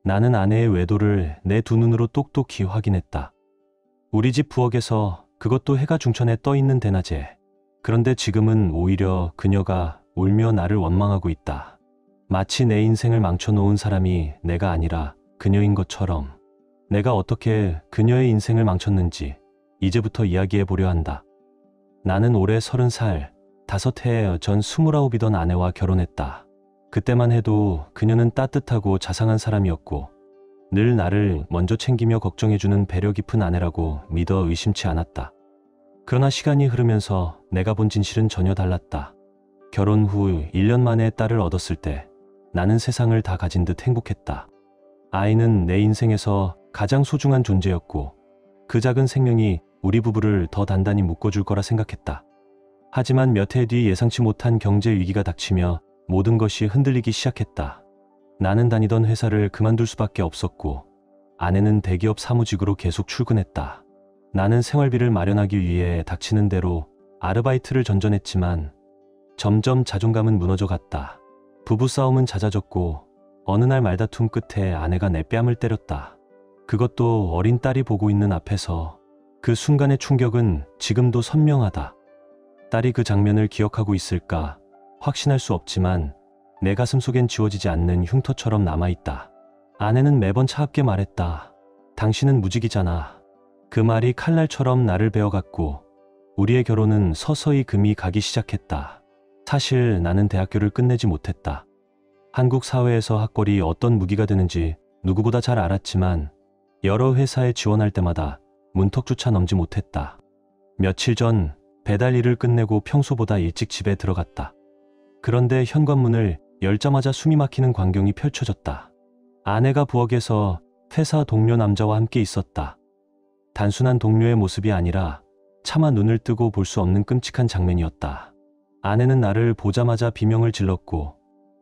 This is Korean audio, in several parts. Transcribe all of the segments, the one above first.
나는 아내의 외도를 내 두 눈으로 똑똑히 확인했다. 우리 집 부엌에서, 그것도 해가 중천에 떠 있는 대낮에. 그런데 지금은 오히려 그녀가 울며 나를 원망하고 있다. 마치 내 인생을 망쳐놓은 사람이 내가 아니라 그녀인 것처럼. 내가 어떻게 그녀의 인생을 망쳤는지 이제부터 이야기해 보려 한다. 나는 올해 30살, 5해 전 29이던 아내와 결혼했다. 그때만 해도 그녀는 따뜻하고 자상한 사람이었고 늘 나를 먼저 챙기며 걱정해주는 배려 깊은 아내라고 믿어 의심치 않았다. 그러나 시간이 흐르면서 내가 본 진실은 전혀 달랐다. 결혼 후 1년 만에 딸을 얻었을 때 나는 세상을 다 가진 듯 행복했다. 아이는 내 인생에서 가장 소중한 존재였고 그 작은 생명이 우리 부부를 더 단단히 묶어줄 거라 생각했다. 하지만 몇 해 뒤 예상치 못한 경제 위기가 닥치며 모든 것이 흔들리기 시작했다. 나는 다니던 회사를 그만둘 수밖에 없었고 아내는 대기업 사무직으로 계속 출근했다. 나는 생활비를 마련하기 위해 닥치는 대로 아르바이트를 전전했지만 점점 자존감은 무너져 갔다. 부부싸움은 잦아졌고 어느 날 말다툼 끝에 아내가 내 뺨을 때렸다. 그것도 어린 딸이 보고 있는 앞에서. 그 순간의 충격은 지금도 선명하다. 딸이 그 장면을 기억하고 있을까 확신할 수 없지만 내 가슴 속엔 지워지지 않는 흉터처럼 남아있다. 아내는 매번 차갑게 말했다. 당신은 무직이잖아. 그 말이 칼날처럼 나를 베어갔고 우리의 결혼은 서서히 금이 가기 시작했다. 사실 나는 대학교를 끝내지 못했다. 한국 사회에서 학벌이 어떤 무기가 되는지 누구보다 잘 알았지만 여러 회사에 지원할 때마다 문턱조차 넘지 못했다. 며칠 전 배달 일을 끝내고 평소보다 일찍 집에 들어갔다. 그런데 현관문을 열자마자 숨이 막히는 광경이 펼쳐졌다. 아내가 부엌에서 회사 동료 남자와 함께 있었다. 단순한 동료의 모습이 아니라 차마 눈을 뜨고 볼 수 없는 끔찍한 장면이었다. 아내는 나를 보자마자 비명을 질렀고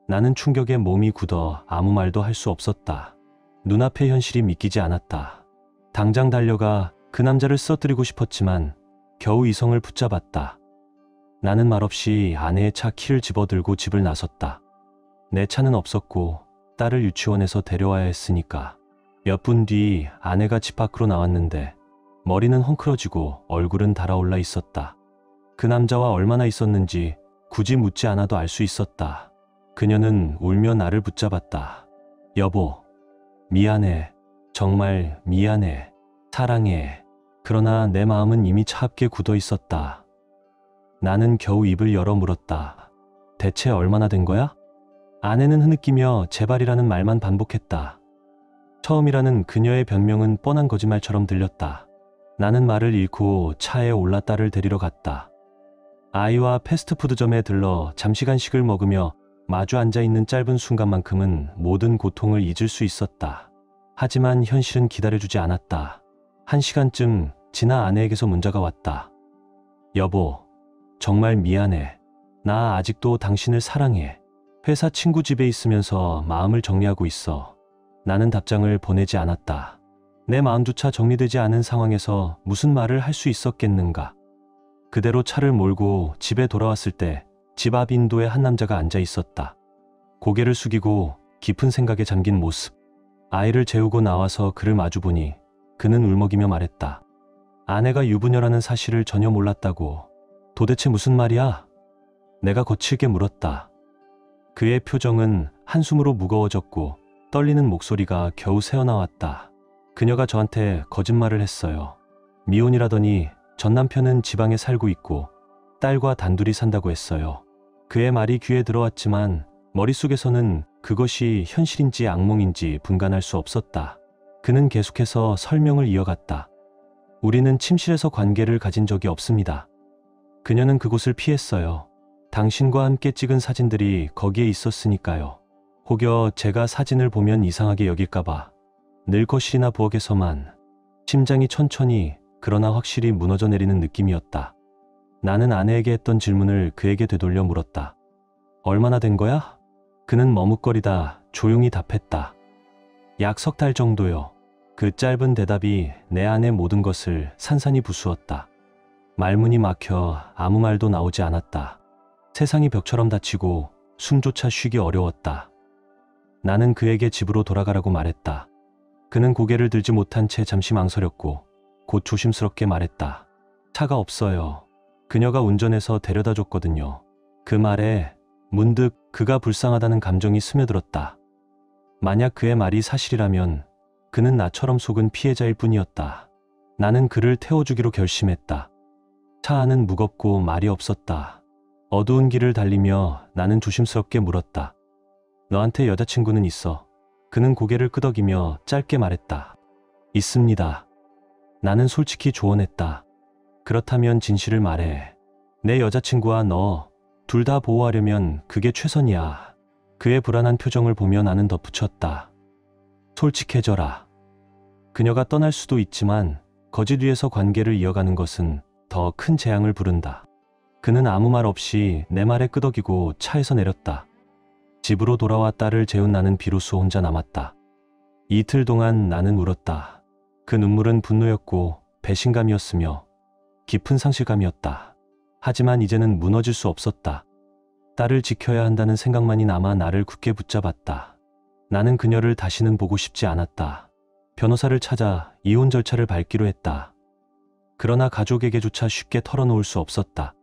나는 충격에 몸이 굳어 아무 말도 할 수 없었다. 눈앞의 현실이 믿기지 않았다. 당장 달려가 그 남자를 쓰러뜨리고 싶었지만 겨우 이성을 붙잡았다. 나는 말없이 아내의 차 키를 집어들고 집을 나섰다. 내 차는 없었고 딸을 유치원에서 데려와야 했으니까. 몇 분 뒤 아내가 집 밖으로 나왔는데 머리는 헝클어지고 얼굴은 달아올라 있었다. 그 남자와 얼마나 있었는지 굳이 묻지 않아도 알 수 있었다. 그녀는 울며 나를 붙잡았다. 여보, 미안해. 정말 미안해. 사랑해. 그러나 내 마음은 이미 차갑게 굳어 있었다. 나는 겨우 입을 열어 물었다. 대체 얼마나 된 거야? 아내는 흐느끼며 제발이라는 말만 반복했다. 처음이라는 그녀의 변명은 뻔한 거짓말처럼 들렸다. 나는 말을 잃고 차에 올라 딸을 데리러 갔다. 아이와 패스트푸드점에 들러 잠시 간식을 먹으며 마주 앉아있는 짧은 순간만큼은 모든 고통을 잊을 수 있었다. 하지만 현실은 기다려주지 않았다. 1시간쯤 지나 아내에게서 문자가 왔다. 여보, 정말 미안해. 나 아직도 당신을 사랑해. 회사 친구 집에 있으면서 마음을 정리하고 있어. 나는 답장을 보내지 않았다. 내 마음조차 정리되지 않은 상황에서 무슨 말을 할 수 있었겠는가. 그대로 차를 몰고 집에 돌아왔을 때 집 앞 인도에 한 남자가 앉아 있었다. 고개를 숙이고 깊은 생각에 잠긴 모습. 아이를 재우고 나와서 그를 마주보니 그는 울먹이며 말했다. 아내가 유부녀라는 사실을 전혀 몰랐다고. 도대체 무슨 말이야? 내가 거칠게 물었다. 그의 표정은 한숨으로 무거워졌고 떨리는 목소리가 겨우 새어나왔다. 그녀가 저한테 거짓말을 했어요. 미혼이라더니 전 남편은 지방에 살고 있고 딸과 단둘이 산다고 했어요. 그의 말이 귀에 들어왔지만 머릿속에서는 그것이 현실인지 악몽인지 분간할 수 없었다. 그는 계속해서 설명을 이어갔다. 우리는 침실에서 관계를 가진 적이 없습니다. 그녀는 그곳을 피했어요. 당신과 함께 찍은 사진들이 거기에 있었으니까요. 혹여 제가 사진을 보면 이상하게 여길까봐 늘 거실이나 부엌에서만. 심장이 천천히 그러나 확실히 무너져 내리는 느낌이었다. 나는 아내에게 했던 질문을 그에게 되돌려 물었다. 얼마나 된 거야? 그는 머뭇거리다 조용히 답했다. 약 3달 정도요. 그 짧은 대답이 내 안의 모든 것을 산산이 부수었다. 말문이 막혀 아무 말도 나오지 않았다. 세상이 벽처럼 닫히고 숨조차 쉬기 어려웠다. 나는 그에게 집으로 돌아가라고 말했다. 그는 고개를 들지 못한 채 잠시 망설였고 곧 조심스럽게 말했다. 차가 없어요. 그녀가 운전해서 데려다 줬거든요. 그 말에 문득 그가 불쌍하다는 감정이 스며들었다. 만약 그의 말이 사실이라면 그는 나처럼 속은 피해자일 뿐이었다. 나는 그를 태워주기로 결심했다. 차 안은 무겁고 말이 없었다. 어두운 길을 달리며 나는 조심스럽게 물었다. 너한테 여자친구는 있어? 그는 고개를 끄덕이며 짧게 말했다. 있습니다. 나는 솔직히 조언했다. 그렇다면 진실을 말해. 내 여자친구와 너 둘 다 보호하려면 그게 최선이야. 그의 불안한 표정을 보며 나는 덧붙였다. 솔직해져라. 그녀가 떠날 수도 있지만 거짓 위에서 관계를 이어가는 것은 더 큰 재앙을 부른다. 그는 아무 말 없이 내 말에 끄덕이고 차에서 내렸다. 집으로 돌아와 딸을 재운 나는 비로소 혼자 남았다. 이틀 동안 나는 울었다. 그 눈물은 분노였고 배신감이었으며 깊은 상실감이었다. 하지만 이제는 무너질 수 없었다. 딸을 지켜야 한다는 생각만이 남아 나를 굳게 붙잡았다. 나는 그녀를 다시는 보고 싶지 않았다. 변호사를 찾아 이혼 절차를 밟기로 했다. 그러나 가족에게조차 쉽게 털어놓을 수 없었다.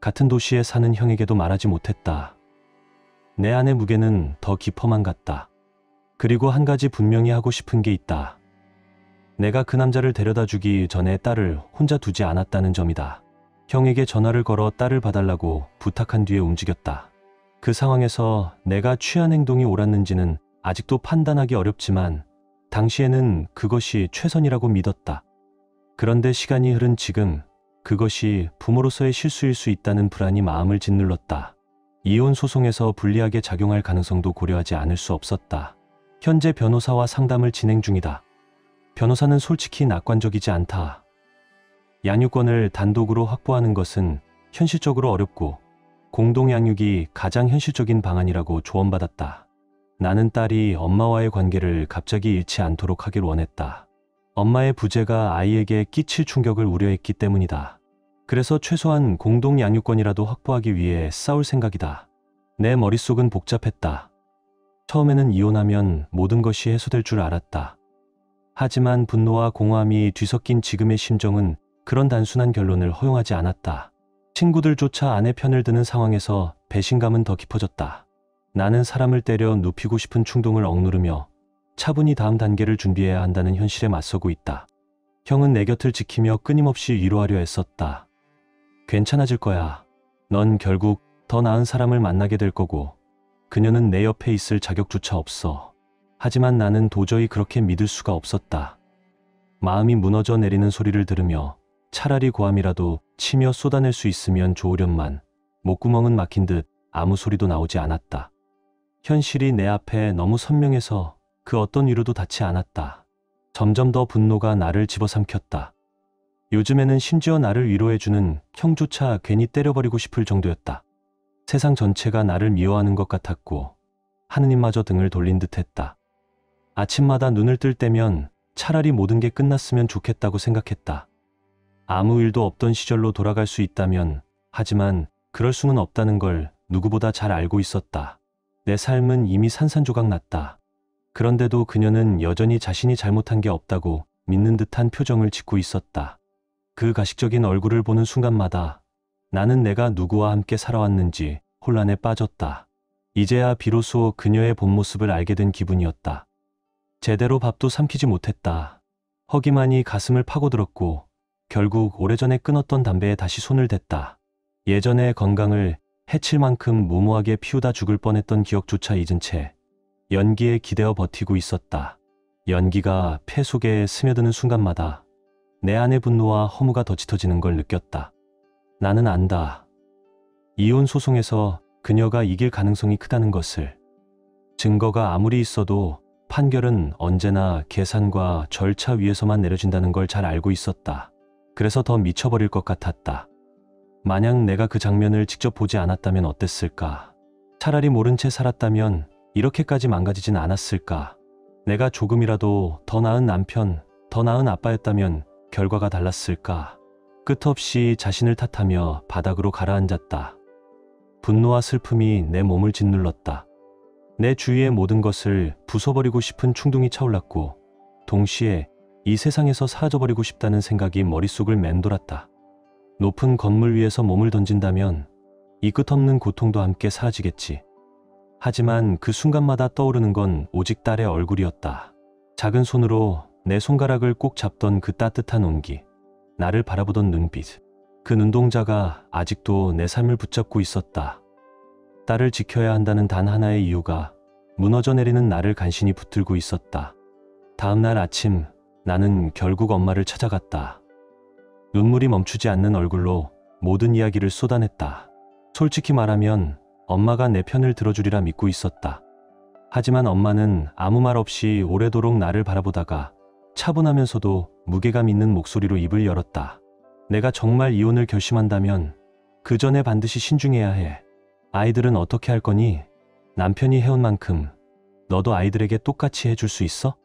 같은 도시에 사는 형에게도 말하지 못했다. 내 안의 무게는 더 깊어만 갔다. 그리고 한 가지 분명히 하고 싶은 게 있다. 내가 그 남자를 데려다 주기 전에 딸을 혼자 두지 않았다는 점이다. 형에게 전화를 걸어 딸을 봐달라고 부탁한 뒤에 움직였다. 그 상황에서 내가 취한 행동이 옳았는지는 아직도 판단하기 어렵지만 당시에는 그것이 최선이라고 믿었다. 그런데 시간이 흐른 지금 그것이 부모로서의 실수일 수 있다는 불안이 마음을 짓눌렀다. 이혼 소송에서 불리하게 작용할 가능성도 고려하지 않을 수 없었다. 현재 변호사와 상담을 진행 중이다. 변호사는 솔직히 낙관적이지 않다. 양육권을 단독으로 확보하는 것은 현실적으로 어렵고 공동양육이 가장 현실적인 방안이라고 조언받았다. 나는 딸이 엄마와의 관계를 갑자기 잃지 않도록 하길 원했다. 엄마의 부재가 아이에게 끼칠 충격을 우려했기 때문이다. 그래서 최소한 공동양육권이라도 확보하기 위해 싸울 생각이다. 내 머릿속은 복잡했다. 처음에는 이혼하면 모든 것이 해소될 줄 알았다. 하지만 분노와 공허함이 뒤섞인 지금의 심정은 그런 단순한 결론을 허용하지 않았다. 친구들조차 아내 편을 드는 상황에서 배신감은 더 깊어졌다. 나는 사람을 때려 눕히고 싶은 충동을 억누르며 차분히 다음 단계를 준비해야 한다는 현실에 맞서고 있다. 형은 내 곁을 지키며 끊임없이 위로하려 애썼다. 괜찮아질 거야. 넌 결국 더 나은 사람을 만나게 될 거고 그녀는 내 옆에 있을 자격조차 없어. 하지만 나는 도저히 그렇게 믿을 수가 없었다. 마음이 무너져 내리는 소리를 들으며 차라리 고함이라도 치며 쏟아낼 수 있으면 좋으련만 목구멍은 막힌 듯 아무 소리도 나오지 않았다. 현실이 내 앞에 너무 선명해서 그 어떤 위로도 닿지 않았다. 점점 더 분노가 나를 집어삼켰다. 요즘에는 심지어 나를 위로해주는 형조차 괜히 때려버리고 싶을 정도였다. 세상 전체가 나를 미워하는 것 같았고 하느님마저 등을 돌린 듯했다. 아침마다 눈을 뜰 때면 차라리 모든 게 끝났으면 좋겠다고 생각했다. 아무 일도 없던 시절로 돌아갈 수 있다면, 하지만 그럴 수는 없다는 걸 누구보다 잘 알고 있었다. 내 삶은 이미 산산조각 났다. 그런데도 그녀는 여전히 자신이 잘못한 게 없다고 믿는 듯한 표정을 짓고 있었다. 그 가식적인 얼굴을 보는 순간마다 나는 내가 누구와 함께 살아왔는지 혼란에 빠졌다. 이제야 비로소 그녀의 본 모습을 알게 된 기분이었다. 제대로 밥도 삼키지 못했다. 허기만이 가슴을 파고들었고 결국 오래전에 끊었던 담배에 다시 손을 댔다. 예전의 건강을 해칠 만큼 무모하게 피우다 죽을 뻔했던 기억조차 잊은 채 연기에 기대어 버티고 있었다. 연기가 폐 속에 스며드는 순간마다 내 안의 분노와 허무가 더 짙어지는 걸 느꼈다. 나는 안다. 이혼 소송에서 그녀가 이길 가능성이 크다는 것을. 증거가 아무리 있어도 판결은 언제나 계산과 절차 위에서만 내려진다는 걸 잘 알고 있었다. 그래서 더 미쳐버릴 것 같았다. 만약 내가 그 장면을 직접 보지 않았다면 어땠을까? 차라리 모른 채 살았다면 이렇게까지 망가지진 않았을까? 내가 조금이라도 더 나은 남편, 더 나은 아빠였다면 결과가 달랐을까? 끝없이 자신을 탓하며 바닥으로 가라앉았다. 분노와 슬픔이 내 몸을 짓눌렀다. 내 주위의 모든 것을 부숴버리고 싶은 충동이 차올랐고 동시에 이 세상에서 사라져버리고 싶다는 생각이 머릿속을 맴돌았다. 높은 건물 위에서 몸을 던진다면 이 끝없는 고통도 함께 사라지겠지. 하지만 그 순간마다 떠오르는 건 오직 딸의 얼굴이었다. 작은 손으로 내 손가락을 꼭 잡던 그 따뜻한 온기, 나를 바라보던 눈빛, 그 눈동자가 아직도 내 삶을 붙잡고 있었다. 딸을 지켜야 한다는 단 하나의 이유가 무너져 내리는 나를 간신히 붙들고 있었다. 다음 날 아침, 나는 결국 엄마를 찾아갔다. 눈물이 멈추지 않는 얼굴로 모든 이야기를 쏟아냈다. 솔직히 말하면 엄마가 내 편을 들어주리라 믿고 있었다. 하지만 엄마는 아무 말 없이 오래도록 나를 바라보다가 차분하면서도 무게감 있는 목소리로 입을 열었다. 내가 정말 이혼을 결심한다면 그 전에 반드시 신중해야 해. 아이들은 어떻게 할 거니? 남편이 해온 만큼 너도 아이들에게 똑같이 해줄 수 있어?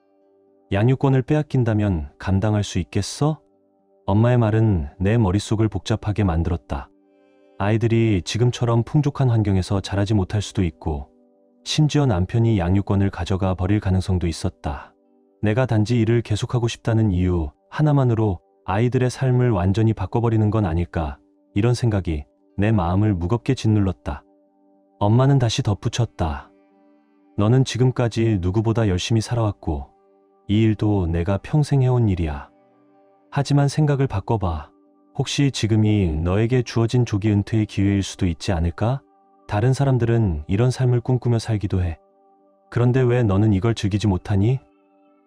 양육권을 빼앗긴다면 감당할 수 있겠어? 엄마의 말은 내 머릿속을 복잡하게 만들었다. 아이들이 지금처럼 풍족한 환경에서 자라지 못할 수도 있고 심지어 남편이 양육권을 가져가 버릴 가능성도 있었다. 내가 단지 일을 계속하고 싶다는 이유 하나만으로 아이들의 삶을 완전히 바꿔버리는 건 아닐까, 이런 생각이 내 마음을 무겁게 짓눌렀다. 엄마는 다시 덧붙였다. 너는 지금까지 누구보다 열심히 살아왔고 이 일도 내가 평생 해온 일이야. 하지만 생각을 바꿔봐. 혹시 지금이 너에게 주어진 조기 은퇴의 기회일 수도 있지 않을까? 다른 사람들은 이런 삶을 꿈꾸며 살기도 해. 그런데 왜 너는 이걸 즐기지 못하니?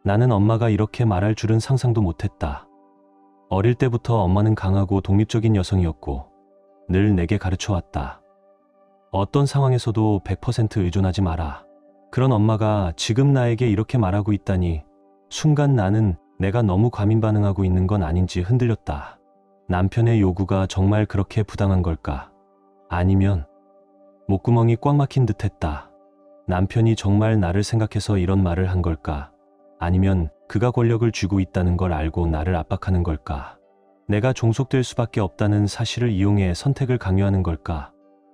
나는 엄마가 이렇게 말할 줄은 상상도 못했다. 어릴 때부터 엄마는 강하고 독립적인 여성이었고 늘 내게 가르쳐왔다. 어떤 상황에서도 100% 의존하지 마라. 그런 엄마가 지금 나에게 이렇게 말하고 있다니 순간 나는 내가 너무 과민 반응하고 있는 건 아닌지 흔들렸다. 남편의 요구가 정말 그렇게 부당한 걸까? 아니면 목구멍이 꽉 막힌 듯했다. 남편이 정말 나를 생각해서 이런 말을 한 걸까? 아니면 그가 권력을 쥐고 있다는 걸 알고 나를 압박하는 걸까? 내가 종속될 수밖에 없다는 사실을 이용해 선택을 강요하는 걸까?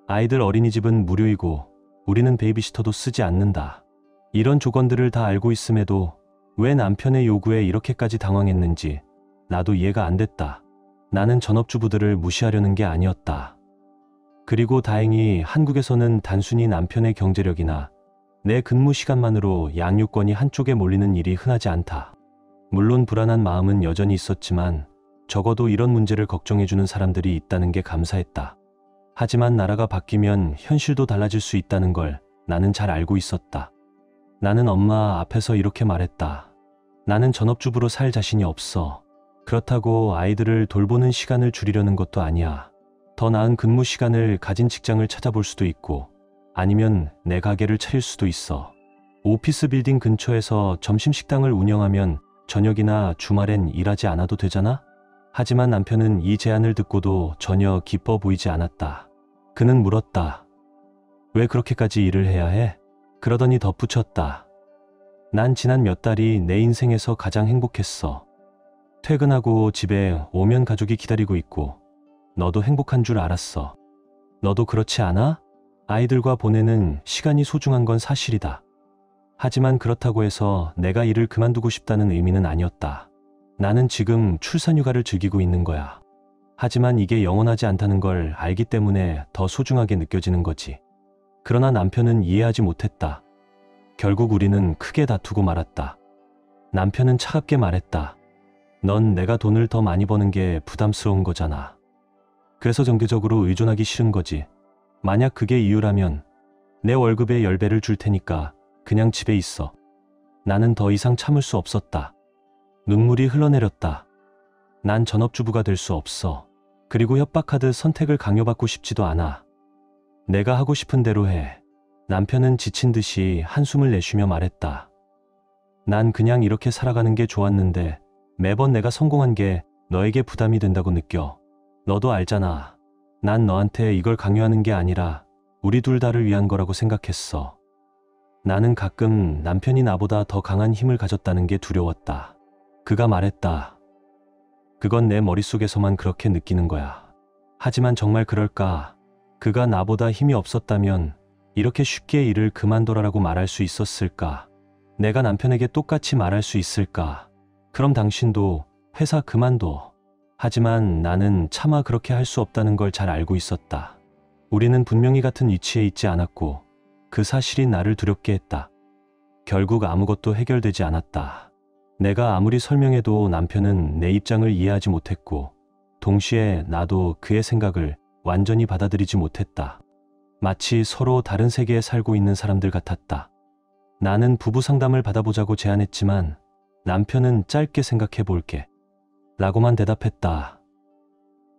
아이들 어린이집은 무료이고 우리는 베이비시터도 쓰지 않는다. 이런 조건들을 다 알고 있음에도 왜 남편의 요구에 이렇게까지 당황했는지 나도 이해가 안 됐다. 나는 전업주부들을 무시하려는 게 아니었다. 그리고 다행히 한국에서는 단순히 남편의 경제력이나 내 근무 시간만으로 양육권이 한쪽에 몰리는 일이 흔하지 않다. 물론 불안한 마음은 여전히 있었지만 적어도 이런 문제를 걱정해주는 사람들이 있다는 게 감사했다. 하지만 나라가 바뀌면 현실도 달라질 수 있다는 걸 나는 잘 알고 있었다. 나는 엄마 앞에서 이렇게 말했다. 나는 전업주부로 살 자신이 없어. 그렇다고 아이들을 돌보는 시간을 줄이려는 것도 아니야. 더 나은 근무 시간을 가진 직장을 찾아볼 수도 있고 아니면 내 가게를 차릴 수도 있어. 오피스 빌딩 근처에서 점심 식당을 운영하면 저녁이나 주말엔 일하지 않아도 되잖아? 하지만 남편은 이 제안을 듣고도 전혀 기뻐 보이지 않았다. 그는 물었다. 왜 그렇게까지 일을 해야 해? 그러더니 덧붙였다. 난 지난 몇 달이 내 인생에서 가장 행복했어. 퇴근하고 집에 오면 가족이 기다리고 있고 너도 행복한 줄 알았어. 너도 그렇지 않아? 아이들과 보내는 시간이 소중한 건 사실이다. 하지만 그렇다고 해서 내가 일을 그만두고 싶다는 의미는 아니었다. 나는 지금 출산휴가를 즐기고 있는 거야. 하지만 이게 영원하지 않다는 걸 알기 때문에 더 소중하게 느껴지는 거지. 그러나 남편은 이해하지 못했다. 결국 우리는 크게 다투고 말았다. 남편은 차갑게 말했다. 넌 내가 돈을 더 많이 버는 게 부담스러운 거잖아. 그래서 정기적으로 의존하기 싫은 거지. 만약 그게 이유라면 내 월급의 10배를 줄 테니까 그냥 집에 있어. 나는 더 이상 참을 수 없었다. 눈물이 흘러내렸다. 난 전업주부가 될 수 없어. 그리고 협박하듯 선택을 강요받고 싶지도 않아. 내가 하고 싶은 대로 해. 남편은 지친 듯이 한숨을 내쉬며 말했다. 난 그냥 이렇게 살아가는 게 좋았는데 매번 내가 성공한 게 너에게 부담이 된다고 느껴. 너도 알잖아. 난 너한테 이걸 강요하는 게 아니라 우리 둘 다를 위한 거라고 생각했어. 나는 가끔 남편이 나보다 더 강한 힘을 가졌다는 게 두려웠다. 그가 말했다. 그건 내 머릿속에서만 그렇게 느끼는 거야. 하지만 정말 그럴까? 그가 나보다 힘이 없었다면 이렇게 쉽게 일을 그만둬라라고 말할 수 있었을까? 내가 남편에게 똑같이 말할 수 있을까? 그럼 당신도 회사 그만둬. 하지만 나는 차마 그렇게 할 수 없다는 걸 잘 알고 있었다. 우리는 분명히 같은 위치에 있지 않았고 그 사실이 나를 두렵게 했다. 결국 아무것도 해결되지 않았다. 내가 아무리 설명해도 남편은 내 입장을 이해하지 못했고 동시에 나도 그의 생각을 완전히 받아들이지 못했다. 마치 서로 다른 세계에 살고 있는 사람들 같았다. 나는 부부 상담을 받아보자고 제안했지만 남편은 짧게 생각해 볼게 라고만 대답했다.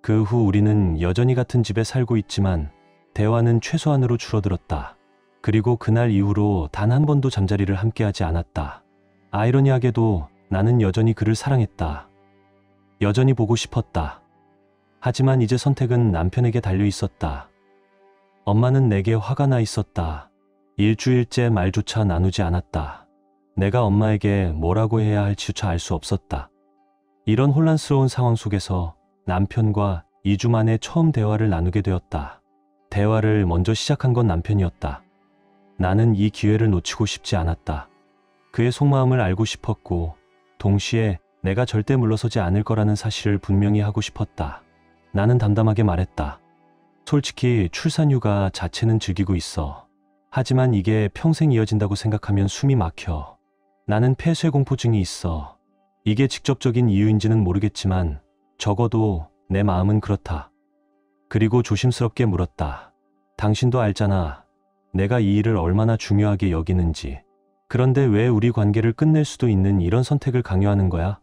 그 후 우리는 여전히 같은 집에 살고 있지만 대화는 최소한으로 줄어들었다. 그리고 그날 이후로 단 한 번도 잠자리를 함께하지 않았다. 아이러니하게도 나는 여전히 그를 사랑했다. 여전히 보고 싶었다. 하지만 이제 선택은 남편에게 달려 있었다. 엄마는 내게 화가 나 있었다. 일주일째 말조차 나누지 않았다. 내가 엄마에게 뭐라고 해야 할지조차 알 수 없었다. 이런 혼란스러운 상황 속에서 남편과 2주 만에 처음 대화를 나누게 되었다. 대화를 먼저 시작한 건 남편이었다. 나는 이 기회를 놓치고 싶지 않았다. 그의 속마음을 알고 싶었고 동시에 내가 절대 물러서지 않을 거라는 사실을 분명히 하고 싶었다. 나는 담담하게 말했다. 솔직히 출산휴가 자체는 즐기고 있어. 하지만 이게 평생 이어진다고 생각하면 숨이 막혀. 나는 폐쇄공포증이 있어. 이게 직접적인 이유인지는 모르겠지만 적어도 내 마음은 그렇다. 그리고 조심스럽게 물었다. 당신도 알잖아. 내가 이 일을 얼마나 중요하게 여기는지. 그런데 왜 우리 관계를 끝낼 수도 있는 이런 선택을 강요하는 거야?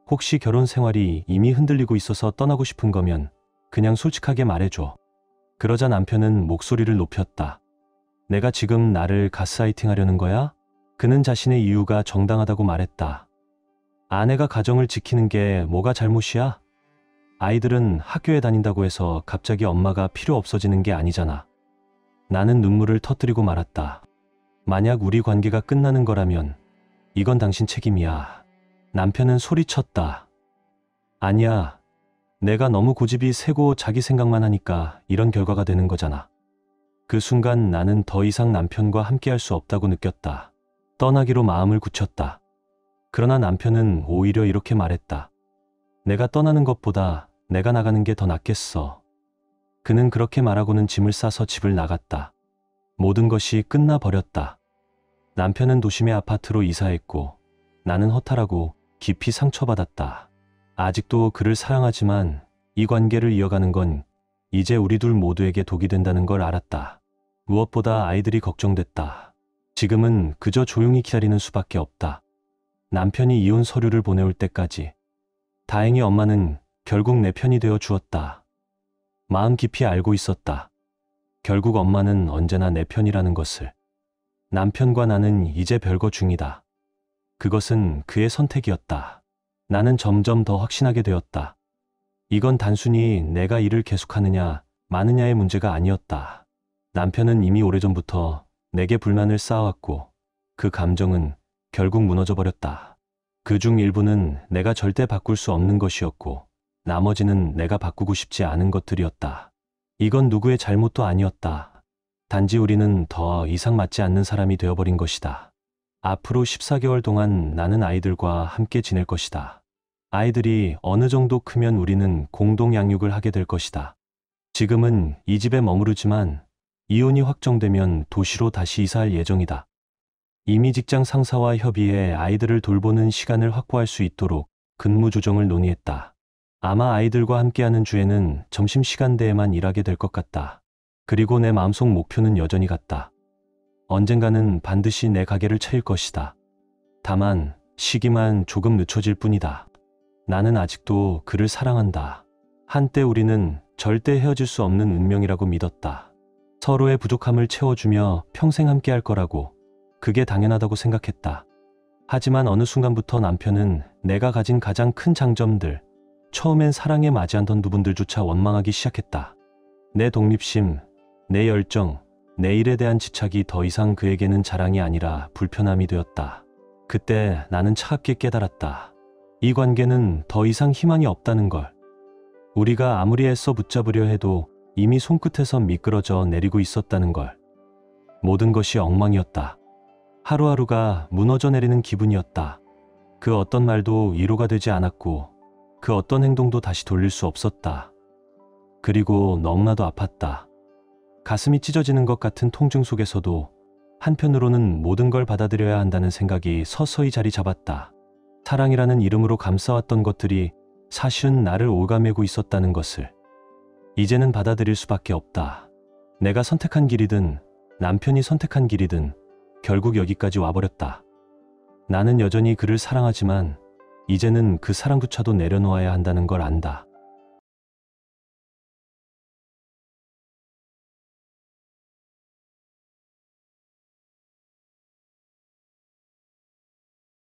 혹시 결혼 생활이 이미 흔들리고 있어서 떠나고 싶은 거면 그냥 솔직하게 말해줘. 그러자 남편은 목소리를 높였다. 내가 지금 나를 가스라이팅 하려는 거야? 그는 자신의 이유가 정당하다고 말했다. 아내가 가정을 지키는 게 뭐가 잘못이야? 아이들은 학교에 다닌다고 해서 갑자기 엄마가 필요 없어지는 게 아니잖아. 나는 눈물을 터뜨리고 말았다. 만약 우리 관계가 끝나는 거라면 이건 당신 책임이야. 남편은 소리쳤다. 아니야. 내가 너무 고집이 세고 자기 생각만 하니까 이런 결과가 되는 거잖아. 그 순간 나는 더 이상 남편과 함께할 수 없다고 느꼈다. 떠나기로 마음을 굳혔다. 그러나 남편은 오히려 이렇게 말했다. 내가 떠나는 것보다 내가 나가는 게 더 낫겠어. 그는 그렇게 말하고는 짐을 싸서 집을 나갔다. 모든 것이 끝나버렸다. 남편은 도심의 아파트로 이사했고 나는 허탈하고 깊이 상처받았다. 아직도 그를 사랑하지만 이 관계를 이어가는 건 이제 우리 둘 모두에게 독이 된다는 걸 알았다. 무엇보다 아이들이 걱정됐다. 지금은 그저 조용히 기다리는 수밖에 없다. 남편이 이혼 서류를 보내올 때까지. 다행히 엄마는 결국 내 편이 되어 주었다. 마음 깊이 알고 있었다. 결국 엄마는 언제나 내 편이라는 것을. 남편과 나는 이제 별거 중이다. 그것은 그의 선택이었다. 나는 점점 더 확신하게 되었다. 이건 단순히 내가 일을 계속하느냐 마느냐의 문제가 아니었다. 남편은 이미 오래전부터 내게 불만을 쌓아왔고 그 감정은 결국 무너져 버렸다. 그중 일부는 내가 절대 바꿀 수 없는 것이었고 나머지는 내가 바꾸고 싶지 않은 것들이었다. 이건 누구의 잘못도 아니었다. 단지 우리는 더 이상 맞지 않는 사람이 되어버린 것이다. 앞으로 14개월 동안 나는 아이들과 함께 지낼 것이다. 아이들이 어느 정도 크면 우리는 공동 양육을 하게 될 것이다. 지금은 이 집에 머무르지만 이혼이 확정되면 도시로 다시 이사할 예정이다. 이미 직장 상사와 협의해 아이들을 돌보는 시간을 확보할 수 있도록 근무 조정을 논의했다. 아마 아이들과 함께하는 주에는 점심시간대에만 일하게 될 것 같다. 그리고 내 마음속 목표는 여전히 같다. 언젠가는 반드시 내 가게를 차릴 것이다. 다만 시기만 조금 늦춰질 뿐이다. 나는 아직도 그를 사랑한다. 한때 우리는 절대 헤어질 수 없는 운명이라고 믿었다. 서로의 부족함을 채워주며 평생 함께할 거라고. 그게 당연하다고 생각했다. 하지만 어느 순간부터 남편은 내가 가진 가장 큰 장점들, 처음엔 사랑에 맞지 않던 부분들조차 원망하기 시작했다. 내 독립심, 내 열정, 내 일에 대한 집착이 더 이상 그에게는 자랑이 아니라 불편함이 되었다. 그때 나는 차갑게 깨달았다. 이 관계는 더 이상 희망이 없다는 걸. 우리가 아무리 애써 붙잡으려 해도 이미 손끝에서 미끄러져 내리고 있었다는 걸. 모든 것이 엉망이었다. 하루하루가 무너져 내리는 기분이었다. 그 어떤 말도 위로가 되지 않았고 그 어떤 행동도 다시 돌릴 수 없었다. 그리고 너무나도 아팠다. 가슴이 찢어지는 것 같은 통증 속에서도 한편으로는 모든 걸 받아들여야 한다는 생각이 서서히 자리 잡았다. 사랑이라는 이름으로 감싸왔던 것들이 사실은 나를 갉아매고 있었다는 것을 이제는 받아들일 수밖에 없다. 내가 선택한 길이든 남편이 선택한 길이든 결국 여기까지 와버렸다. 나는 여전히 그를 사랑하지만 이제는 그 사랑조차도 내려놓아야 한다는 걸 안다.